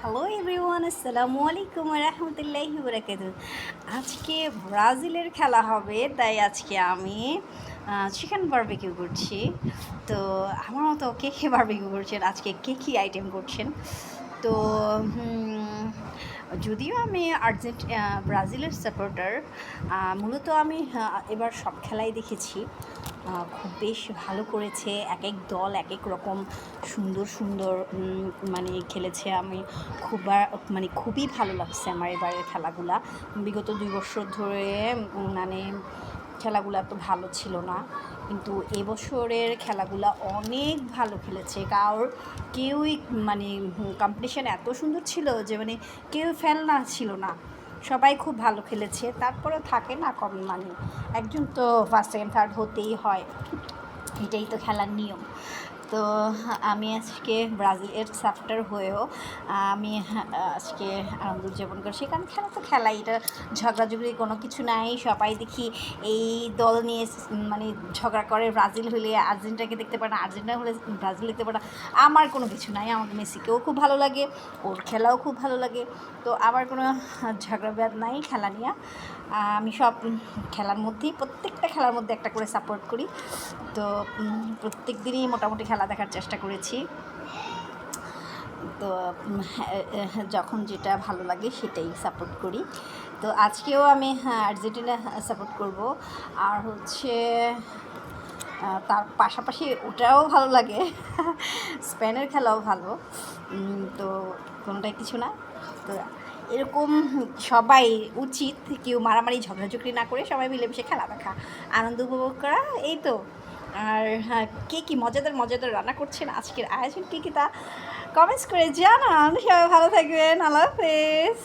Hello everyone, আসসালামু আলাইকুম রহমতুল্লাহি বারাকাতুহু। আজকে ব্রাজিলের খেলা হবে, তাই আজকে আমি চিকেন বারবিকিউ করছি। তো আমার মতো কে কে বারবিকিউ করছেন, আজকে কে কী আইটেম করছেন? তো যদিও আমি ব্রাজিলের সাপোর্টার, মূলত আমি এবার সব খেলাই দেখেছি। খুব বেশ ভালো করেছে, এক এক দল এক এক রকম সুন্দর সুন্দর মানে খেলেছে। আমি খুবই ভালো লাগছে আমার এবারের খেলাগুলা। বিগত 2 বছর ধরে মানে খেলাগুলো এত ভালো ছিল না, কিন্তু এবছরের খেলাগুলা অনেক ভালো খেলেছে। কেউই মানে কম্পিটিশান এত সুন্দর ছিল যে কেউ ফেলনা ছিল না, সবাই খুব ভালো খেলেছে। তারপরেও থাকে না কম, একজন তো ফার্স্ট সেকেন্ড থার্ড হতেই হয়, এটাই তো খেলার নিয়ম। তো আমি আজকে ব্রাজিলের সাপোর্টার হয়েও আমি আজকে আনন্দ উদযাপন করছি, কারণ খেলা তো খেলাই, এটা ঝগড়াঝগড়ি কোনো কিছু নাই। সবাই দেখি এই দল নিয়ে ঝগড়া করে, ব্রাজিল হলে আর্জেন্টিনাকে দেখতে পারে না, আর্জেন্টিনা হলে ব্রাজিল দেখতে পারে না। আমার কোনো কিছু নাই, আমার মেসিকেও খুব ভালো লাগে, ওর খেলাও খুব ভালো লাগে। তো আমার কোনো ঝগড়াবাদ নাই খেলা নিয়ে। আমি সব খেলার মধ্যেই, প্রত্যেকটা খেলার মধ্যে একটা করে সাপোর্ট করি। তো প্রত্যেক দিনই মোটামুটি খেলা দেখার চেষ্টা করেছি। তো যখন যেটা ভালো লাগে সেটাই সাপোর্ট করি। তো আজকেও আমি আর্জেন্টিনা সাপোর্ট করব। আর তার পাশাপাশি ওটাও ভালো লাগে, স্পেনের খেলাও ভালো। তো কোনোটাই কিছু না। তো এরকম সবাই উচিত কেউ মারামারি ঝগড়াঝগড়ি না করে সবাই মিলেমিশে খেলা দেখা, আনন্দ উপভোগ করা, এই তো। আর হ্যাঁ, কে কী মজাদার মজাদার রান্না করছেন, আজকের আয়োজন কী কী তা কমেন্টস করে জানান। সবাই ভালো থাকবেন, আল্লাহ হাফেজ।